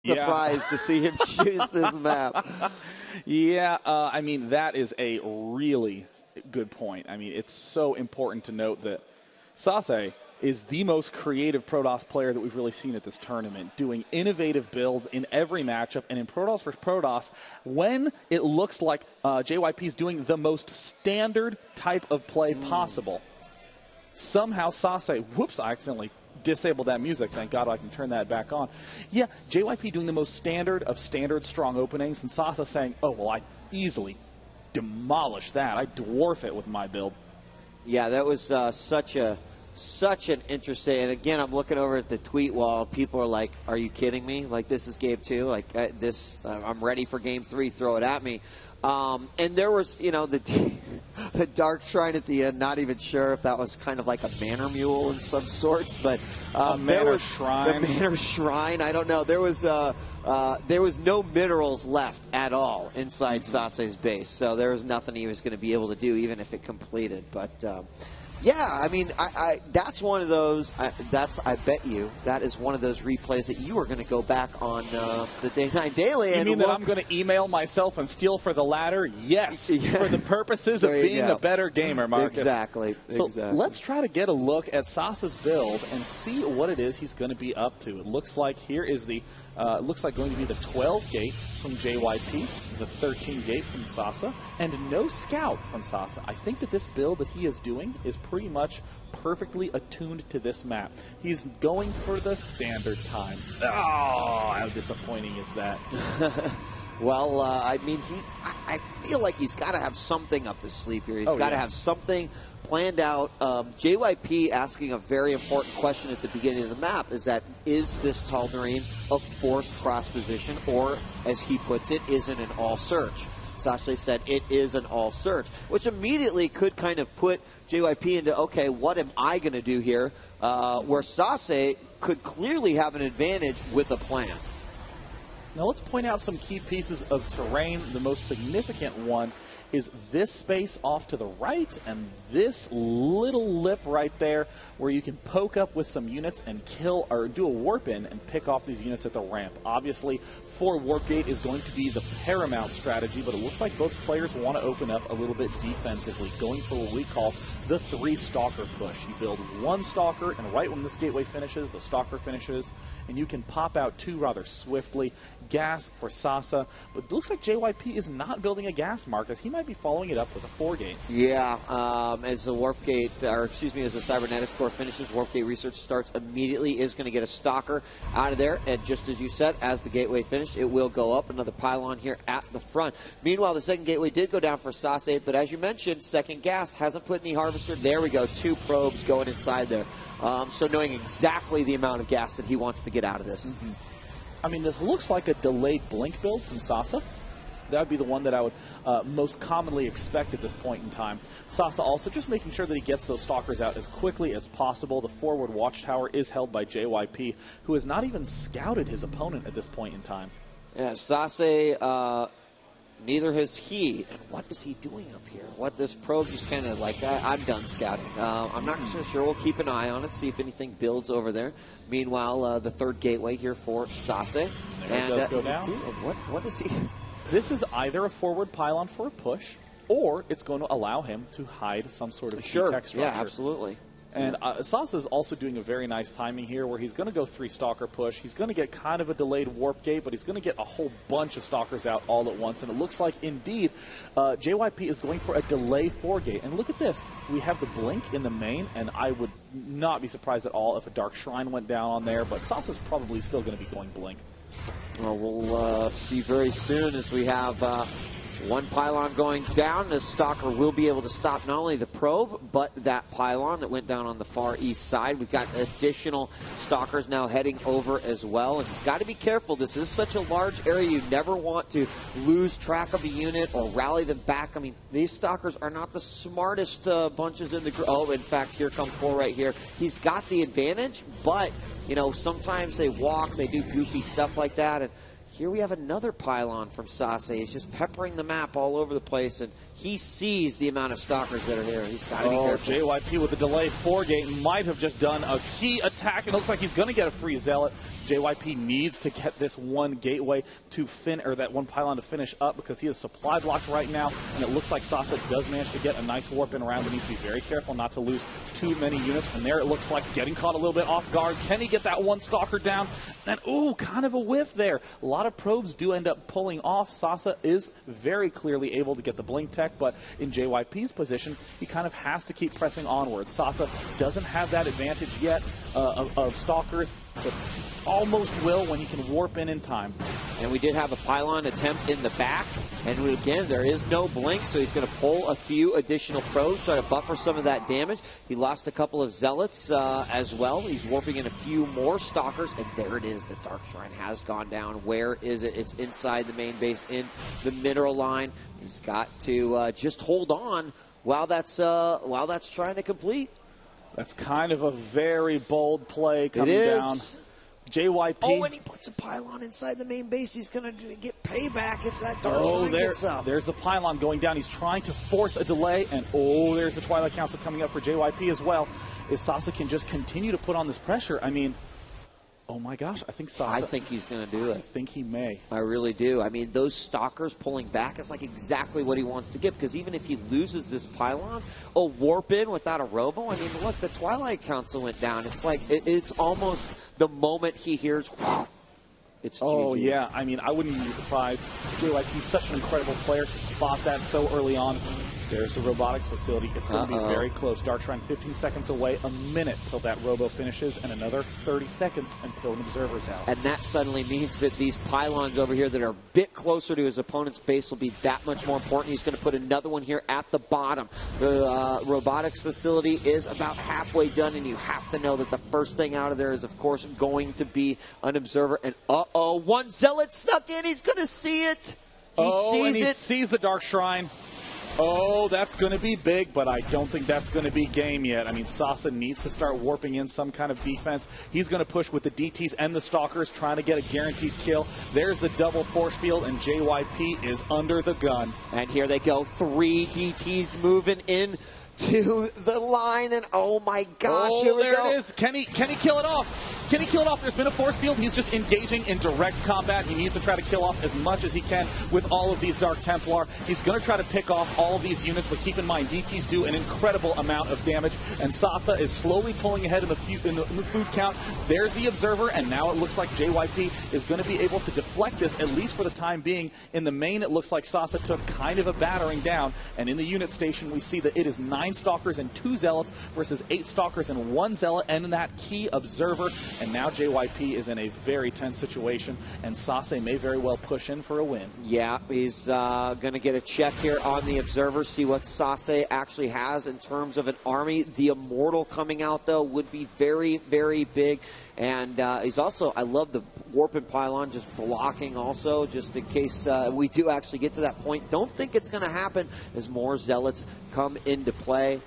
surprised to see him choose this map. Yeah, I mean, that is a really good point. I mean, it's so important to note that SaSe is the most creative Protoss player that we've really seen at this tournament, doing innovative builds in every matchup. And in Protoss versus Protoss, when it looks like JYP is doing the most standard type of play possible, somehow SaSe, whoops, I accidentally disabled that music. Thank God I can turn that back on. Yeah, JYP doing the most standard of standard strong openings, and SaSe saying, oh, well, I easily demolish that. I dwarf it with my build. Yeah, that was such an interesting, and again, I'm looking over at the tweet wall. People are like, are you kidding me? Like, this is game 2. Like, I'm ready for game 3. Throw it at me. And there was, you know, the Dark Shrine at the end, not even sure if that was kind of like a Manor Mule in some sorts, but a Manor Shrine. The Manor Shrine, I don't know. There was no minerals left at all inside SaSe's base, so there was nothing he was going to be able to do, even if it completed. But yeah, I mean, that's one of those. I bet you that is one of those replays that you are going to go back on the Day 9 Daily. You and mean that I'm going to email myself and steal for the ladder? Yes, yeah. For the purposes of being a better gamer, Marcus. Exactly. So let's try to get a look at SaSe's build and see what it is he's going to be up to. It looks like here is the looks like going to be the 12 gate from JYP, the 13 gate from SaSe, and no scout from SaSe. I think that this build that he is doing is pretty much perfectly attuned to this map. He's going for the standard time. Oh, how disappointing is that? Well, I mean, I feel like he's got to have something up his sleeve here. He's got to have something planned out. JYP asking a very important question at the beginning of the map is this Tal'Darim a forced cross position, or, as he puts it, is it an all search? SaSe said it is an all search, which immediately could kind of put JYP into, okay, what am I going to do here? Where SaSe could clearly have an advantage with a plan. Now let's point out some key pieces of terrain. The most significant one is this space off to the right and this little lip right there where you can poke up with some units and kill or do a warp in and pick off these units at the ramp. Obviously, 4 warp gate is going to be the paramount strategy, but it looks like both players want to open up a little bit defensively, going for what we call the 3 stalker push. You build 1 stalker, and right when this gateway finishes, the stalker finishes, and you can pop out 2 rather swiftly. Gas for SaSe, but it looks like JYP is not building a gas, Marcus. He might be following it up with a 4 gate. Yeah, as the warp gate, or excuse me, as the cybernetics core finishes, warp gate research starts immediately, is going to get a stalker out of there, and just as you said, as the gateway finished, it will go up. Another pylon here at the front. Meanwhile, the second gateway did go down for SaSe, but as you mentioned, second gas hasn't put any harvester. There we go, 2 probes going inside there. So knowing exactly the amount of gas that he wants to get out of this. I mean, this looks like a delayed blink build from SaSe. That would be the one that I would most commonly expect at this point in time. SaSe also just making sure that he gets those stalkers out as quickly as possible. The forward watchtower is held by JYP, who has not even scouted his opponent at this point in time. Yeah, SaSe, neither has he. And what is he doing up here? What this probe just kind of like, I'm done scouting. I'm not so sure. We'll keep an eye on it, see if anything builds over there. Meanwhile, the 3rd gateway here for SaSe. There it does go down. What is he? This is either a forward pylon for a push, or it's going to allow him to hide some sort of tech structure. Yeah, absolutely. And SaSe is also doing a very nice timing here where he's going to go 3 stalker push. He's going to get kind of a delayed warp gate, but he's going to get a whole bunch of stalkers out all at once. And it looks like, indeed, JYP is going for a delay 4 gate. And look at this. We have the blink in the main, and I would not be surprised at all if a Dark Shrine went down on there, but SaSe is probably still going to be going blink. Well, we'll see very soon as we have 1 pylon going down. The stalker will be able to stop not only the probe, but that pylon that went down on the far east side. We've got additional stalkers now heading over as well. And he's got to be careful. This is such a large area. You never want to lose track of a unit or rally them back. I mean, these stalkers are not the smartest bunches in the group. Oh, in fact, here come 4 right here. He's got the advantage, but, you know, sometimes they walk, they do goofy stuff like that. And here we have another pylon from SaSe. He's just peppering the map all over the place, and He sees the amount of stalkers that are here. He's got to be careful. JYP with the delay 4-gate might have just done a key attack. It looks like he's going to get a free Zealot. JYP needs to get this one gateway to that one pylon to finish up because he is supply blocked right now, and it looks like SaSe does manage to get a nice warp in around, but needs to be very careful not to lose too many units. And there it looks like getting caught a little bit off guard. Can he get that one stalker down? And ooh, kind of a whiff there. A lot of probes do end up pulling off. SaSe is very clearly able to get the blink tech, but in JYP's position, he kind of has to keep pressing onwards. SaSe doesn't have that advantage yet of stalkers, but almost will when he can warp in time. And we did have a pylon attempt in the back, and again, there is no blink, so he's going to pull a few additional probes, try to buffer some of that damage. He lost a couple of zealots as well. He's warping in a few more stalkers, and there it is. The Dark Shrine has gone down. Where is it? It's inside the main base, in the mineral line. He's got to just hold on while that's trying to complete. That's kind of a very bold play coming down. JYP. Oh, when he puts a pylon inside the main base, he's going to get payback if that Dark Shrine gets up. There's the pylon going down. He's trying to force a delay, and there's the Twilight Council coming up for JYP as well. If SaSe can just continue to put on this pressure, I mean, oh my gosh, I think SaSe. I think he's going to do it. I think he may. I really do. I mean, those stalkers pulling back is like exactly what he wants to get, because even if he loses this pylon, a warp in without a robo, I mean, look, the Twilight Council went down. It's like, it's almost the moment he hears, it's GG. Oh, yeah. I mean, I wouldn't even be surprised. JYP's such an incredible player to spot that so early on. There's the robotics facility. It's going to be very close. Dark Shrine 15 seconds away, a minute till that robo finishes, and another 30 seconds until an observer's out. And that suddenly means that these pylons over here that are a bit closer to his opponent's base will be that much more important. He's going to put another one here at the bottom. The robotics facility is about halfway done, and you have to know that the first thing out of there is, of course, going to be an observer. And one zealot snuck in. He's going to see it. He sees the Dark Shrine. Oh, that's going to be big, but I don't think that's going to be game yet. I mean, SaSe needs to start warping in some kind of defense. He's going to push with the DTs and the Stalkers, trying to get a guaranteed kill. There's the double force field, and JYP is under the gun. And here they go. 3 DTs moving in to the line, and oh my gosh, here we go. There it is. Can he kill it off? Can he kill it off? There's been a force field. He's just engaging in direct combat. He needs to try to kill off as much as he can with all of these Dark Templar. He's going to try to pick off all of these units, but keep in mind, DTs do an incredible amount of damage, and SaSe is slowly pulling ahead in the food count. There's the observer, and now it looks like JYP is going to be able to deflect this, at least for the time being. In the main, it looks like SaSe took kind of a battering down, and in the unit station, we see that it is 9 Stalkers and 2 Zealots versus 8 Stalkers and 1 Zealot, and that key observer. And now JYP is in a very tense situation, and SaSe may very well push in for a win. Yeah, he's going to get a check here on the observer, see what SaSe actually has in terms of an army. The Immortal coming out, though, would be very, very big. And he's also, I love the warp and pylon just blocking also, just in case we do actually get to that point. Don't think it's going to happen as more Zealots come into play.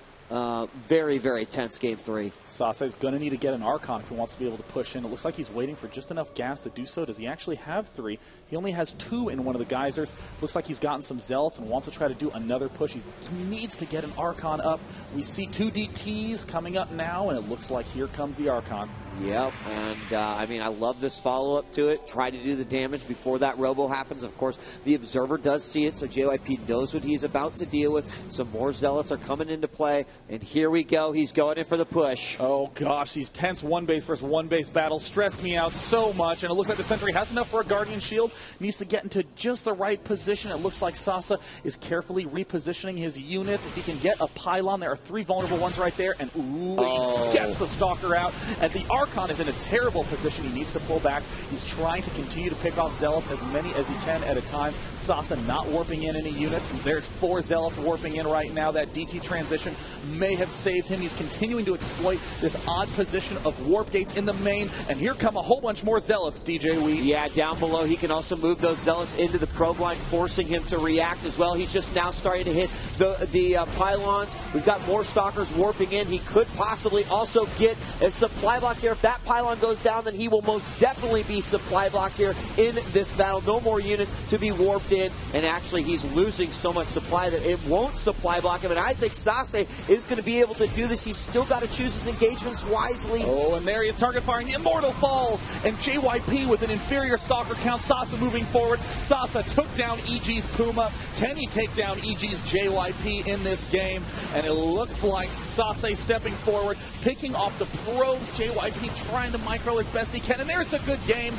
Very, very tense game 3. SaSe is going to need to get an Archon if he wants to be able to push in. It looks like he's waiting for just enough gas to do so. Does he actually have 3? He only has 2 in one of the geysers. Looks like he's gotten some Zealots and wants to try to do another push. He needs to get an Archon up. We see 2 DTs coming up now, and it looks like here comes the Archon. Yep, and I mean, I love this follow-up to it. Try to do the damage before that robo happens. Of course, the observer does see it, so JYP knows what he's about to deal with. Some more Zealots are coming into play, and here we go. He's going in for the push. Oh, gosh, these tense one-base versus one-base battles stress me out so much, and it looks like the Sentry has enough for a Guardian Shield. Needs to get into just the right position. It looks like SaSe is carefully repositioning his units. If he can get a pylon, there are 3 vulnerable ones right there, and he gets the Stalker out, and the Archon is in a terrible position. He needs to pull back. He's trying to continue to pick off Zealots, as many as he can at a time. SaSe not warping in any units. There's 4 Zealots warping in right now. That DT transition may have saved him. He's continuing to exploit this odd position of warp gates in the main, and here come a whole bunch more Zealots, DJ Wheat. Yeah, down below, he can also move those Zealots into the probe line, forcing him to react as well. He's just now starting to hit the pylons. We've got more Stalkers warping in. He could possibly also get a supply block there If that pylon goes down, then he will most definitely be supply blocked here in this battle. No more units to be warped in, and actually he's losing so much supply that it won't supply block him, and I think SaSe is going to be able to do this. He's still got to choose his engagements wisely. Oh, and there he is, target firing. The Immortal falls, and JYP with an inferior Stalker count. SaSe moving forward. SaSe took down EG's Puma. Can he take down EG's JYP in this game? And it looks like SaSe stepping forward, picking off the probes. JYP trying to micro as best he can, and there's the good game.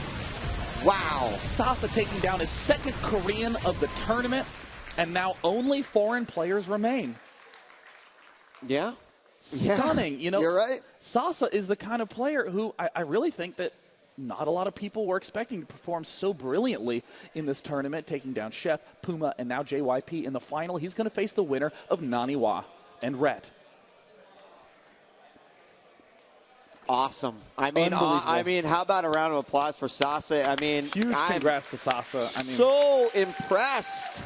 Wow. SaSe taking down his second Korean of the tournament, and now only foreign players remain. Yeah. Stunning. Yeah, you know, you're right. SaSe is the kind of player who I really think that not a lot of people were expecting to perform so brilliantly in this tournament, taking down Chef, Puma, and now JYP in the final. He's going to face the winner of Naniwa and Rhett. Awesome. I mean, how about a round of applause for SaSe? I mean, huge congrats to SaSe. I mean, so impressed.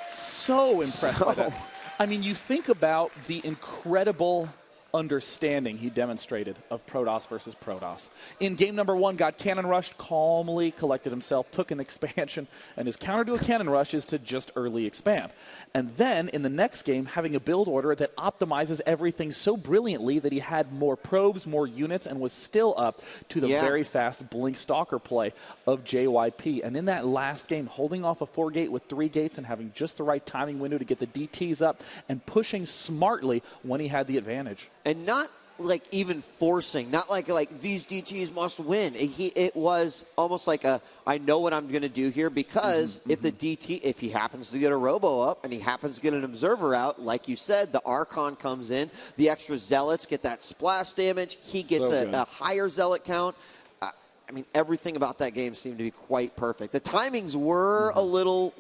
So impressed by that. I mean, you think about the incredible understanding he demonstrated of Protoss versus Protoss. In game number 1, got cannon rushed, calmly collected himself, took an expansion, and his counter to a cannon rush is to just early expand. And then in the next game, having a build order that optimizes everything so brilliantly that he had more probes, more units, and was still up to the very fast Blink Stalker play of JYP. And in that last game, holding off a 4-gate with 3 gates and having just the right timing window to get the DTs up and pushing smartly when he had the advantage. And not like even forcing, not like these DTs must win. It was almost like I know what I'm going to do here, because if the DT, if he happens to get a robo up and he happens to get an observer out, like you said, the Archon comes in, the extra zealots get that splash damage, he gets a higher zealot count. I mean, everything about that game seemed to be quite perfect. The timings were a little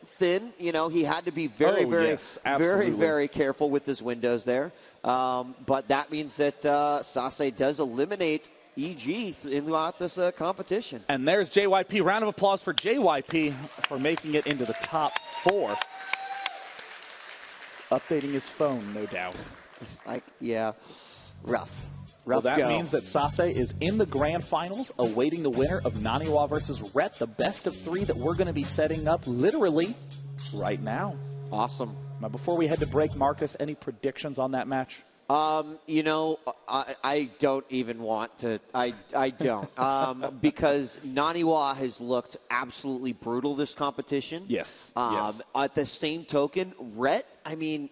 thin. You know, he had to be very careful with his windows there. But that means that SaSe does eliminate EG throughout this competition. And there's JYP. Round of applause for JYP for making it into the top 4. Updating his phone, no doubt. It's rough. Well, that means that SaSe is in the grand finals, awaiting the winner of Naniwa versus Rhett, the best of 3 that we're going to be setting up literally right now. Awesome. Now, before we head to break, Marcus, any predictions on that match? You know, I don't even want to. I don't. Because Naniwa has looked absolutely brutal this competition. Yes. At the same token, Rhett, I mean,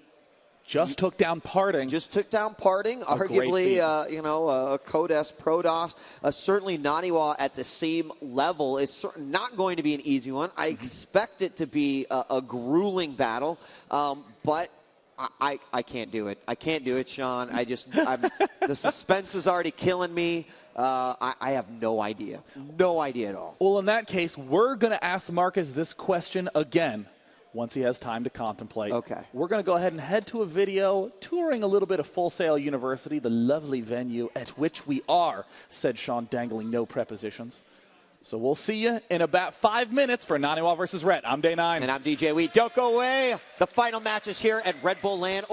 just took down Parting. Arguably, you know, a Codes Protoss. Certainly Naniwa at the same level is not going to be an easy one. I expect it to be a grueling battle, but I can't do it. I can't do it, Sean. The suspense is already killing me. I have no idea. No idea at all. Well, in that case, we're going to ask Marcus this question again once he has time to contemplate. Okay. We're going to go ahead and head to a video touring a little bit of Full Sail University, the lovely venue at which we are, said Sean, dangling no prepositions. So we'll see you in about 5 minutes for Naniwa versus Rhett. I'm Day 9. And I'm DJ Wheat. Don't go away. The final match is here at Red Bull LAN.